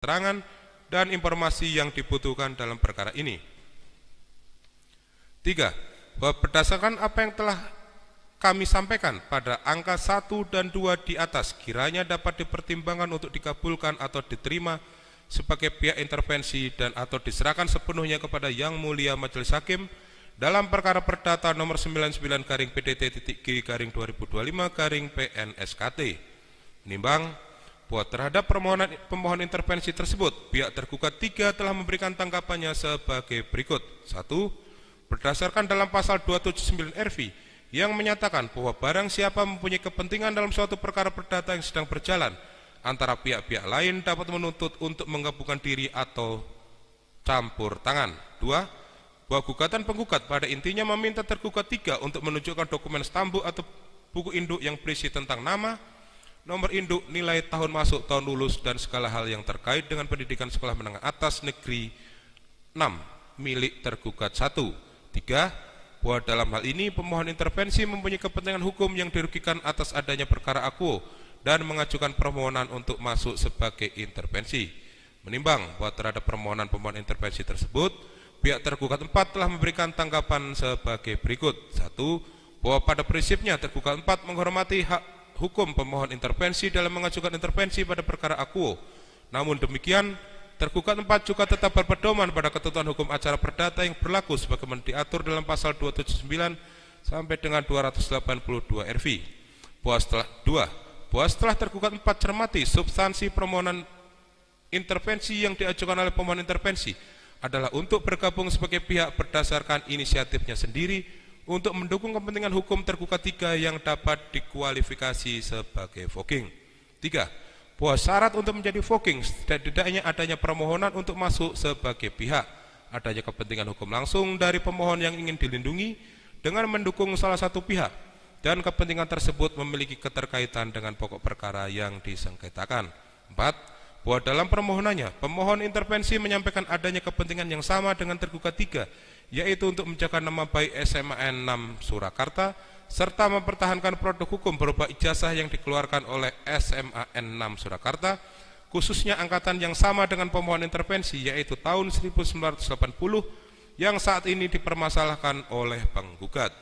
keterangan dan informasi yang dibutuhkan dalam perkara ini. 3. Bahwa berdasarkan apa yang telah kami sampaikan pada angka 1 dan 2 di atas, kiranya dapat dipertimbangkan untuk dikabulkan atau diterima sebagai pihak intervensi dan atau diserahkan sepenuhnya kepada Yang Mulia Majelis Hakim dalam perkara perdata nomor 99-PT-2025-PNSKT. Menimbang bahwa terhadap pemohon intervensi tersebut, pihak tergugat 3 telah memberikan tanggapannya sebagai berikut. 1. Berdasarkan dalam pasal 279 RV yang menyatakan bahwa barang siapa mempunyai kepentingan dalam suatu perkara perdata yang sedang berjalan, antara pihak-pihak lain dapat menuntut untuk menggabungkan diri atau campur tangan. 2. Bahwa gugatan penggugat pada intinya meminta tergugat 3 untuk menunjukkan dokumen stambuk atau buku induk yang berisi tentang nama, nomor induk, nilai tahun masuk, tahun lulus, dan segala hal yang terkait dengan pendidikan sekolah menengah atas negeri 6 milik tergugat 1. 3. Bahwa dalam hal ini pemohon intervensi mempunyai kepentingan hukum yang dirugikan atas adanya perkara akuo dan mengajukan permohonan untuk masuk sebagai intervensi. Menimbang bahwa terhadap permohonan pemohon intervensi tersebut, pihak tergugat 4 telah memberikan tanggapan sebagai berikut. 1. Bahwa pada prinsipnya tergugat 4 menghormati hak hukum pemohon intervensi dalam mengajukan intervensi pada perkara akuo. Namun demikian, tergugat 4 juga tetap berpedoman pada ketentuan hukum acara perdata yang berlaku sebagaimana diatur dalam pasal 279 sampai dengan 282 RV. Bahwa setelah tergugat 4 cermati substansi permohonan intervensi yang diajukan oleh pemohon intervensi adalah untuk bergabung sebagai pihak berdasarkan inisiatifnya sendiri untuk mendukung kepentingan hukum tergugat 3 yang dapat dikualifikasi sebagai voking. 3. Bahwa syarat untuk menjadi voking setidaknya adanya permohonan untuk masuk sebagai pihak, adanya kepentingan hukum langsung dari pemohon yang ingin dilindungi dengan mendukung salah satu pihak, dan kepentingan tersebut memiliki keterkaitan dengan pokok perkara yang disengketakan. 4. Bahwa dalam permohonannya, pemohon intervensi menyampaikan adanya kepentingan yang sama dengan tergugat 3, yaitu untuk menjaga nama baik SMAN 6 Surakarta, serta mempertahankan produk hukum berupa ijazah yang dikeluarkan oleh SMAN 6 Surakarta, khususnya angkatan yang sama dengan pemohon intervensi, yaitu tahun 1980, yang saat ini dipermasalahkan oleh penggugat.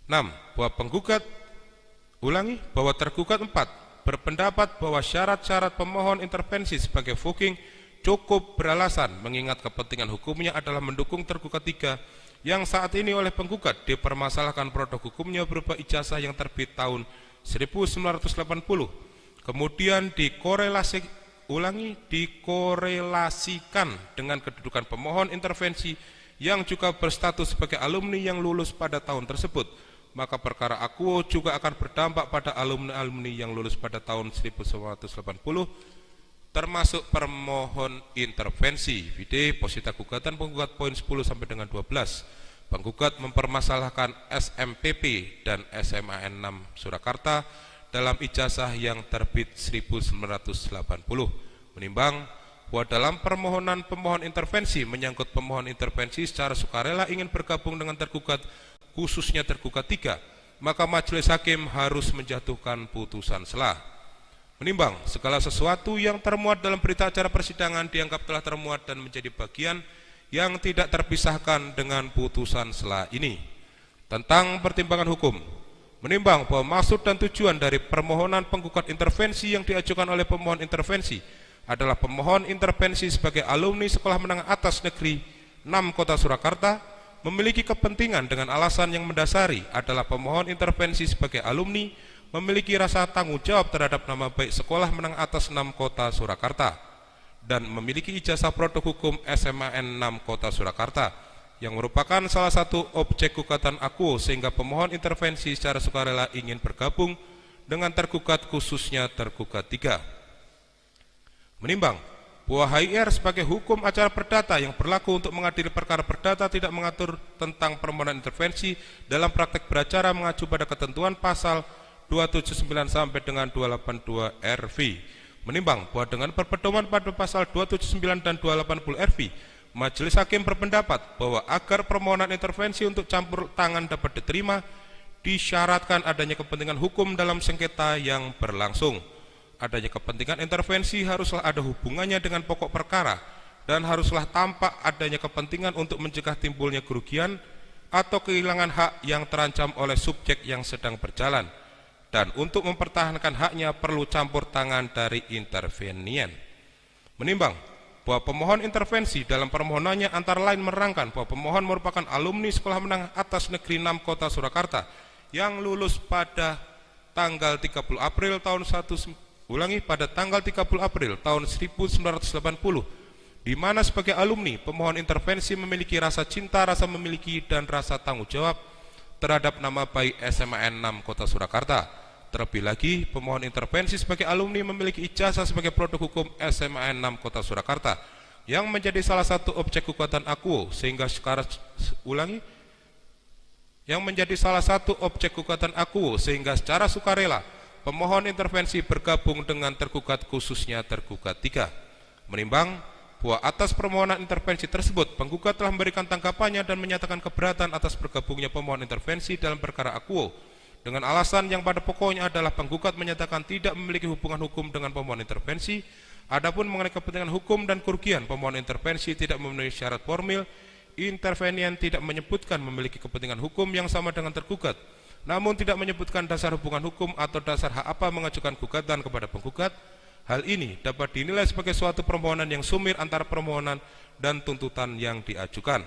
6. Bahwa tergugat 4 berpendapat bahwa syarat-syarat pemohon intervensi sebagai voking cukup beralasan mengingat kepentingan hukumnya adalah mendukung tergugat 3 yang saat ini oleh penggugat dipermasalahkan produk hukumnya berupa ijazah yang terbit tahun 1980, kemudian dikorelasikan dengan kedudukan pemohon intervensi yang juga berstatus sebagai alumni yang lulus pada tahun tersebut, maka perkara akuo juga akan berdampak pada alumni-alumni yang lulus pada tahun 1980, termasuk permohon intervensi. Vide posita gugatan penggugat poin 10 sampai dengan 12. Penggugat mempermasalahkan SMPP dan SMAN 6 Surakarta dalam ijazah yang terbit 1980. Menimbang bahwa dalam permohonan pemohon intervensi menyangkut pemohon intervensi secara sukarela ingin bergabung dengan tergugat, khususnya tergugat 3, maka majelis hakim harus menjatuhkan putusan selah. Menimbang segala sesuatu yang termuat dalam berita acara persidangan dianggap telah termuat dan menjadi bagian yang tidak terpisahkan dengan putusan selah ini. Tentang pertimbangan hukum, menimbang bahwa maksud dan tujuan dari permohonan penggugat intervensi yang diajukan oleh pemohon intervensi adalah pemohon intervensi sebagai alumni Sekolah Menengah Atas Negeri 6 Kota Surakarta memiliki kepentingan dengan alasan yang mendasari adalah pemohon intervensi sebagai alumni memiliki rasa tanggung jawab terhadap nama baik Sekolah Menengah Atas 6 Kota Surakarta dan memiliki ijazah produk hukum SMAN 6 Kota Surakarta yang merupakan salah satu objek gugatan akuo, sehingga pemohon intervensi secara sukarela ingin bergabung dengan tergugat, khususnya tergugat 3. Menimbang bahwa HIR sebagai hukum acara perdata yang berlaku untuk mengadili perkara perdata tidak mengatur tentang permohonan intervensi dalam praktek beracara mengacu pada ketentuan pasal 279 sampai dengan 282 RV. Menimbang bahwa dengan berpedoman pada pasal 279 dan 280 RV, majelis hakim berpendapat bahwa agar permohonan intervensi untuk campur tangan dapat diterima, disyaratkan adanya kepentingan hukum dalam sengketa yang berlangsung. adanya kepentingan intervensi haruslah ada hubungannya dengan pokok perkara dan haruslah tampak adanya kepentingan untuk mencegah timbulnya kerugian atau kehilangan hak yang terancam oleh subjek yang sedang berjalan, dan untuk mempertahankan haknya perlu campur tangan dari intervenian. Menimbang bahwa pemohon intervensi dalam permohonannya antara lain menerangkan bahwa pemohon merupakan alumni Sekolah Menengah Atas Negeri 6 Kota Surakarta yang lulus pada tanggal 30 April tahun 1980, di mana sebagai alumni pemohon intervensi memiliki rasa cinta, rasa memiliki, dan rasa tanggung jawab terhadap nama baik SMAN 6 Kota Surakarta. Terlebih lagi, pemohon intervensi sebagai alumni memiliki ijazah sebagai produk hukum SMAN 6 Kota Surakarta yang menjadi salah satu objek gugatan akuo sehingga secara sukarela pemohon intervensi bergabung dengan tergugat, khususnya tergugat 3. Menimbang bahwa atas permohonan intervensi tersebut penggugat telah memberikan tanggapannya dan menyatakan keberatan atas bergabungnya pemohon intervensi dalam perkara akuo dengan alasan yang pada pokoknya adalah penggugat menyatakan tidak memiliki hubungan hukum dengan pemohon intervensi. Adapun mengenai kepentingan hukum dan kerugian, pemohon intervensi tidak memenuhi syarat formil. Intervenian tidak menyebutkan memiliki kepentingan hukum yang sama dengan tergugat, namun tidak menyebutkan dasar hubungan hukum atau dasar hak apa mengajukan gugatan kepada penggugat. Hal ini dapat dinilai sebagai suatu permohonan yang sumir antara permohonan dan tuntutan yang diajukan.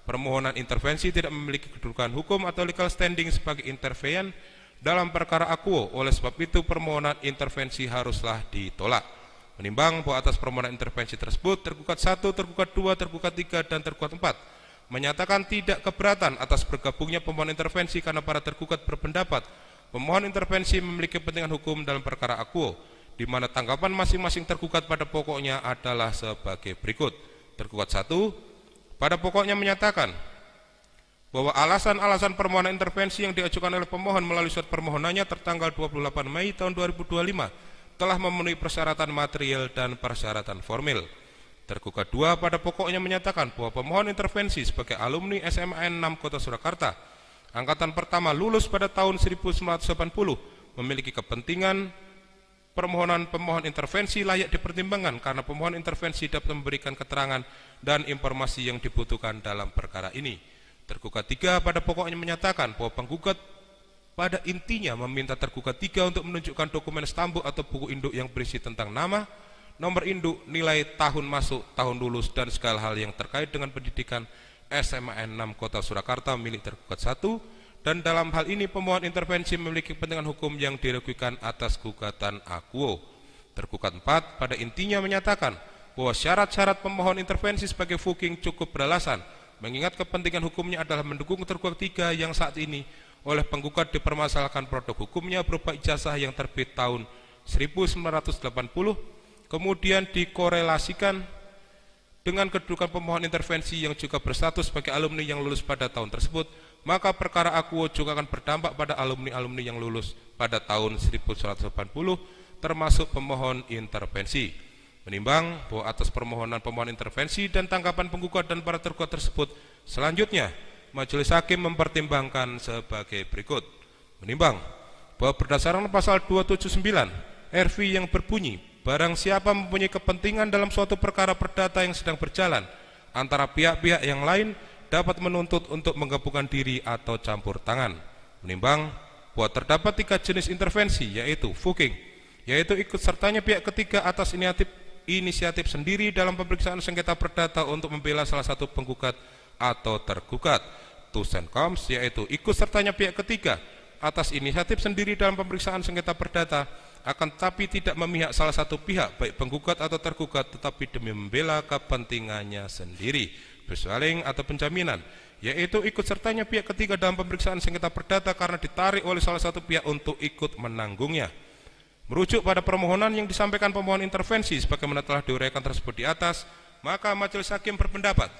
Permohonan intervensi tidak memiliki kedudukan hukum atau legal standing sebagai intervenian dalam perkara akuo. Oleh sebab itu permohonan intervensi haruslah ditolak. Menimbang bahwa atas permohonan intervensi tersebut tergugat 1, tergugat 2, tergugat 3, dan tergugat 4 menyatakan tidak keberatan atas bergabungnya pemohon intervensi karena para tergugat berpendapat pemohon intervensi memiliki kepentingan hukum dalam perkara akuo, di mana tanggapan masing-masing tergugat pada pokoknya adalah sebagai berikut. Tergugat 1 pada pokoknya menyatakan bahwa alasan-alasan permohonan intervensi yang diajukan oleh pemohon melalui surat permohonannya tertanggal 28 Mei tahun 2025 telah memenuhi persyaratan material dan persyaratan formil. Tergugat 2 pada pokoknya menyatakan bahwa pemohon intervensi sebagai alumni SMAN 6 Kota Surakarta angkatan pertama lulus pada tahun 1980 memiliki kepentingan permohonan pemohon intervensi layak dipertimbangkan karena pemohon intervensi dapat memberikan keterangan dan informasi yang dibutuhkan dalam perkara ini. Tergugat 3 pada pokoknya menyatakan bahwa penggugat pada intinya meminta tergugat 3 untuk menunjukkan dokumen stambuk atau buku induk yang berisi tentang nama, nomor induk, nilai tahun masuk, tahun lulus, dan segala hal yang terkait dengan pendidikan SMAN 6 Kota Surakarta milik tergugat 1. Dan dalam hal ini pemohon intervensi memiliki kepentingan hukum yang dirugikan atas gugatan akuo. Tergugat 4 pada intinya menyatakan bahwa syarat-syarat pemohon intervensi sebagai fuking cukup beralasan, mengingat kepentingan hukumnya adalah mendukung tergugat 3 yang saat ini oleh penggugat dipermasalahkan produk hukumnya berupa ijazah yang terbit tahun 1980, kemudian dikorelasikan dengan kedudukan pemohon intervensi yang juga berstatus sebagai alumni yang lulus pada tahun tersebut, maka perkara akuo juga akan berdampak pada alumni-alumni yang lulus pada tahun 1980 termasuk pemohon intervensi. Menimbang bahwa atas permohonan pemohon intervensi dan tanggapan penggugat dan para tergugat tersebut, selanjutnya majelis hakim mempertimbangkan sebagai berikut. Menimbang bahwa berdasarkan pasal 279 RV yang berbunyi barang siapa mempunyai kepentingan dalam suatu perkara perdata yang sedang berjalan antara pihak-pihak yang lain dapat menuntut untuk menggabungkan diri atau campur tangan. Menimbang bahwa terdapat 3 jenis intervensi, yaitu fuking, yaitu ikut sertanya pihak ketiga atas inisiatif sendiri dalam pemeriksaan sengketa perdata untuk membela salah satu penggugat atau tergugat. Tus and comes, yaitu ikut sertanya pihak ketiga atas inisiatif sendiri dalam pemeriksaan sengketa perdata akan tetapi tidak memihak salah satu pihak baik penggugat atau tergugat tetapi demi membela kepentingannya sendiri, persualing atau penjaminan, yaitu ikut sertanya pihak ketiga dalam pemeriksaan sengketa perdata karena ditarik oleh salah satu pihak untuk ikut menanggungnya. Merujuk pada permohonan yang disampaikan pemohon intervensi sebagaimana telah diuraikan tersebut di atas, maka majelis hakim berpendapat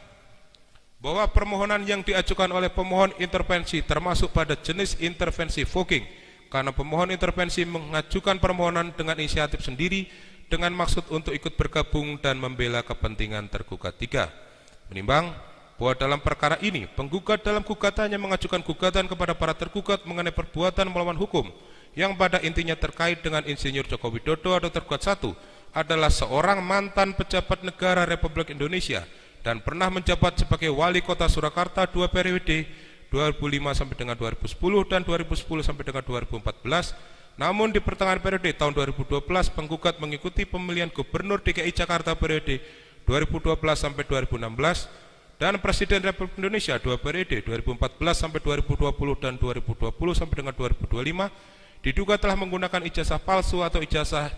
bahwa permohonan yang diajukan oleh pemohon intervensi termasuk pada jenis intervensi fuking karena pemohon intervensi mengajukan permohonan dengan inisiatif sendiri dengan maksud untuk ikut bergabung dan membela kepentingan tergugat 3. Menimbang bahwa dalam perkara ini penggugat dalam gugatannya mengajukan gugatan kepada para tergugat mengenai perbuatan melawan hukum yang pada intinya terkait dengan Insinyur Joko Widodo atau tergugat 1 adalah seorang mantan pejabat negara Republik Indonesia dan pernah menjabat sebagai wali kota Surakarta 2 periode 2005 sampai dengan 2010 dan 2010 sampai dengan 2014. Namun di pertengahan periode tahun 2012 penggugat mengikuti pemilihan gubernur DKI Jakarta periode 2012 sampai 2016 dan Presiden Republik Indonesia 2 periode 2014 sampai 2020 dan 2020 sampai dengan 2025 diduga telah menggunakan ijazah palsu atau ijazah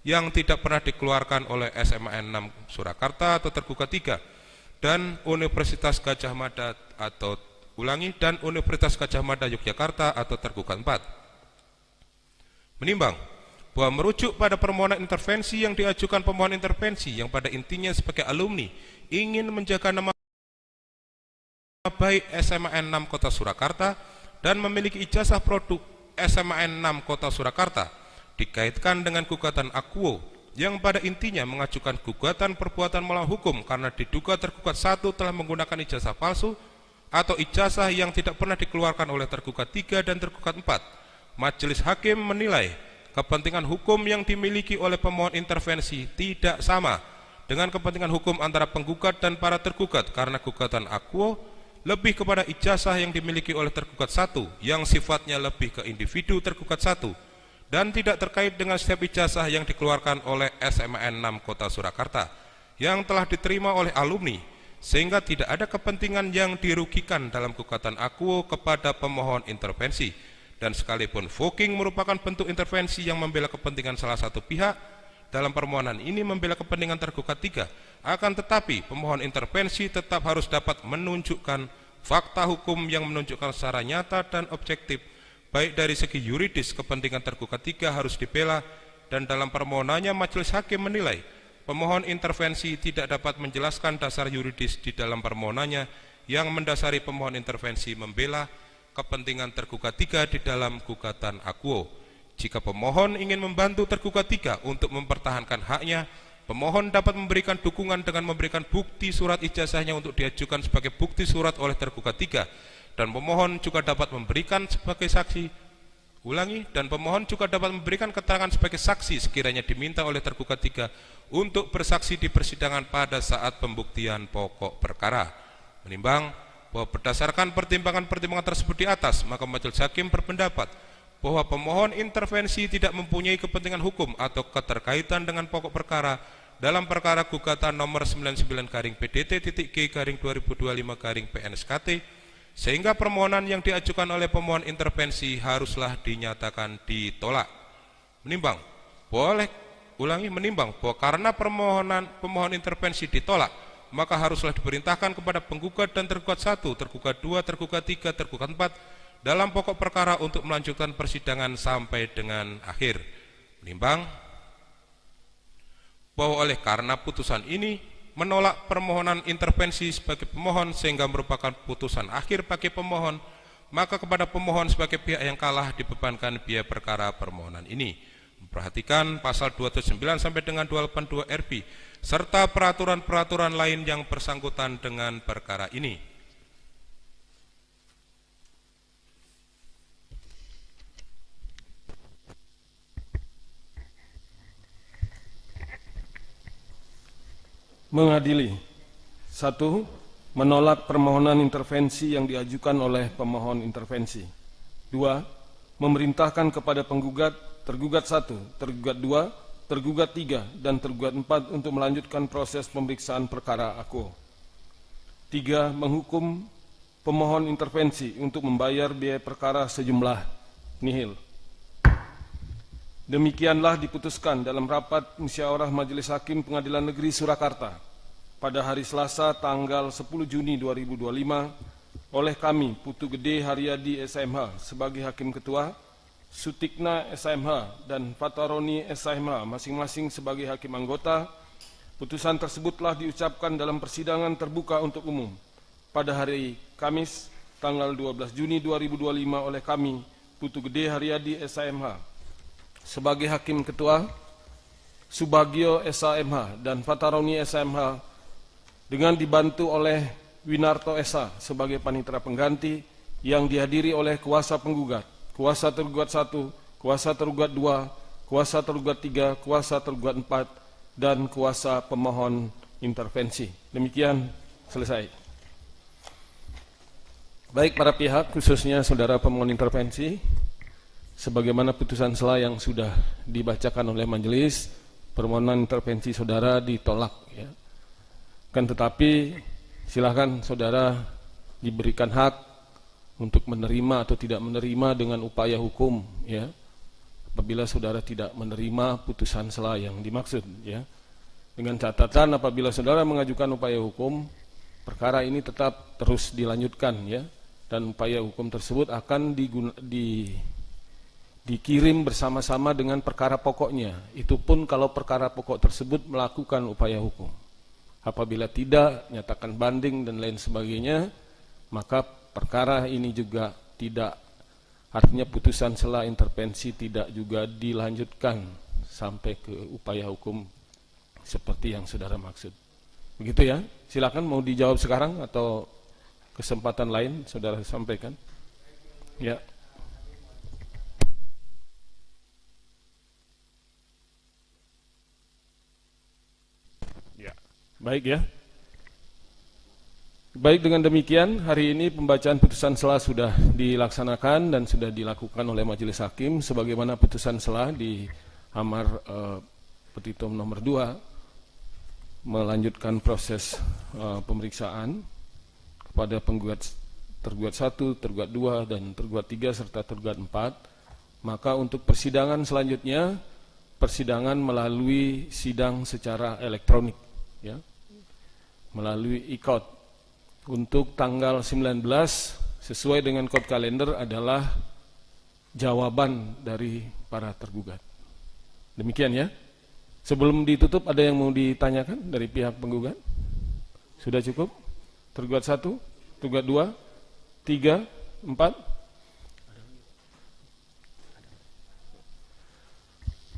yang tidak pernah dikeluarkan oleh SMA 6 Surakarta atau tergugat 3 dan Universitas Gadjah Mada atau dan Universitas Gadjah Mada Yogyakarta atau tergugat 4. Menimbang bahwa merujuk pada permohonan intervensi yang diajukan pemohon intervensi yang pada intinya sebagai alumni ingin menjaga nama baik SMA 6 Kota Surakarta dan memiliki ijazah produk SMA 6 Kota Surakarta dikaitkan dengan gugatan akuo yang pada intinya mengajukan gugatan perbuatan melawan hukum karena diduga tergugat 1 telah menggunakan ijazah palsu atau ijazah yang tidak pernah dikeluarkan oleh tergugat 3 dan tergugat 4. Majelis hakim menilai kepentingan hukum yang dimiliki oleh pemohon intervensi tidak sama dengan kepentingan hukum antara penggugat dan para tergugat karena gugatan akuo lebih kepada ijazah yang dimiliki oleh tergugat 1 yang sifatnya lebih ke individu tergugat 1 dan tidak terkait dengan setiap ijazah yang dikeluarkan oleh SMA 6 Kota Surakarta yang telah diterima oleh alumni sehingga tidak ada kepentingan yang dirugikan dalam gugatan akuo kepada pemohon intervensi dan sekalipun voking merupakan bentuk intervensi yang membela kepentingan salah satu pihak dalam permohonan ini membela kepentingan tergugat 3 akan tetapi pemohon intervensi tetap harus dapat menunjukkan fakta hukum yang menunjukkan secara nyata dan objektif baik dari segi yuridis kepentingan tergugat 3 harus dibela dan dalam permohonannya majelis hakim menilai pemohon intervensi tidak dapat menjelaskan dasar yuridis di dalam permohonannya yang mendasari pemohon intervensi membela kepentingan tergugat 3 di dalam gugatan akuo. Jika pemohon ingin membantu tergugat 3 untuk mempertahankan haknya, pemohon dapat memberikan dukungan dengan memberikan bukti surat ijazahnya untuk diajukan sebagai bukti surat oleh tergugat 3 dan pemohon juga dapat memberikan sebagai saksi dan pemohon juga dapat memberikan keterangan sebagai saksi sekiranya diminta oleh tergugat 3 untuk bersaksi di persidangan pada saat pembuktian pokok perkara. Menimbang bahwa berdasarkan pertimbangan-pertimbangan tersebut di atas, maka majelis hakim berpendapat bahwa pemohon intervensi tidak mempunyai kepentingan hukum atau keterkaitan dengan pokok perkara dalam perkara gugatan nomor 99-PT.G/2025-PNSKT sehingga permohonan yang diajukan oleh pemohon intervensi haruslah dinyatakan ditolak. Menimbang bahwa karena pemohon intervensi ditolak, maka haruslah diperintahkan kepada penggugat dan tergugat 1, tergugat 2, tergugat 3, tergugat 4 dalam pokok perkara untuk melanjutkan persidangan sampai dengan akhir. Menimbang bahwa karena putusan ini menolak permohonan intervensi sebagai pemohon sehingga merupakan putusan akhir bagi pemohon, maka kepada pemohon sebagai pihak yang kalah dibebankan biaya perkara permohonan ini. Memperhatikan pasal 279 sampai dengan 282 RB serta peraturan-peraturan lain yang bersangkutan dengan perkara ini. Mengadili 1. Menolak permohonan intervensi yang diajukan oleh pemohon intervensi. 2. Memerintahkan kepada penggugat, tergugat 1, tergugat 2, tergugat 3, dan tergugat 4 untuk melanjutkan proses pemeriksaan perkara akuo. 3. Menghukum pemohon intervensi untuk membayar biaya perkara sejumlah nihil. Demikianlah diputuskan dalam rapat musyawarah Majelis Hakim Pengadilan Negeri Surakarta pada hari Selasa tanggal 10 Juni 2025 oleh kami Putu Gede Haryadi SMH sebagai Hakim Ketua, Sutikna SMH dan Fataroni SMH masing-masing sebagai Hakim Anggota. Putusan tersebut telah diucapkan dalam persidangan terbuka untuk umum pada hari Kamis tanggal 12 Juni 2025 oleh kami Putu Gede Haryadi SMH sebagai Hakim Ketua, Subagio SMH dan Fataroni SMH dengan dibantu oleh Winarto SH sebagai panitera pengganti yang dihadiri oleh kuasa penggugat, kuasa tergugat 1, kuasa tergugat 2, kuasa tergugat 3, kuasa tergugat 4, dan kuasa pemohon intervensi. Demikian selesai. Baik para pihak, khususnya saudara pemohon intervensi, sebagaimana putusan sela yang sudah dibacakan oleh majelis, permohonan intervensi saudara ditolak. Ya. Kan tetapi silakan saudara diberikan hak untuk menerima atau tidak menerima dengan upaya hukum, ya. Apabila saudara tidak menerima putusan sela yang dimaksud, ya. Dengan catatan apabila saudara mengajukan upaya hukum, perkara ini tetap terus dilanjutkan, ya. Dan upaya hukum tersebut akan dikirim bersama-sama dengan perkara pokoknya. Itu pun kalau perkara pokok tersebut melakukan upaya hukum. Apabila tidak, nyatakan banding dan lain sebagainya, maka perkara ini juga tidak, artinya putusan sela intervensi tidak juga dilanjutkan sampai ke upaya hukum seperti yang saudara maksud. Begitu ya, silakan mau dijawab sekarang atau kesempatan lain saudara sampaikan. Ya. Ya, baik ya. Baik, dengan demikian hari ini pembacaan putusan sela sudah dilaksanakan dan sudah dilakukan oleh majelis hakim sebagaimana putusan sela di amar petitum nomor 2 melanjutkan proses pemeriksaan kepada penggugat tergugat 1, tergugat 2 dan tergugat 3 serta tergugat 4. Maka untuk persidangan selanjutnya persidangan melalui sidang secara elektronik, ya. Melalui e-court. Untuk tanggal 19 sesuai dengan kode kalender adalah jawaban dari para tergugat. Demikian ya. Sebelum ditutup ada yang mau ditanyakan dari pihak penggugat? Sudah cukup? Tergugat 1, tergugat 2, 3, 4.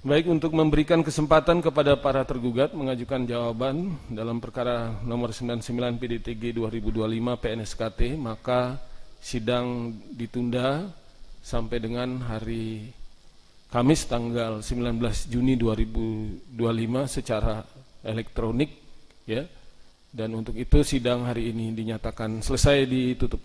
Baik, untuk memberikan kesempatan kepada para tergugat mengajukan jawaban dalam perkara nomor 99 PDTG 2025 PNSKT, maka sidang ditunda sampai dengan hari Kamis tanggal 19 Juni 2025 secara elektronik, ya. Dan untuk itu sidang hari ini dinyatakan selesai, ditutup.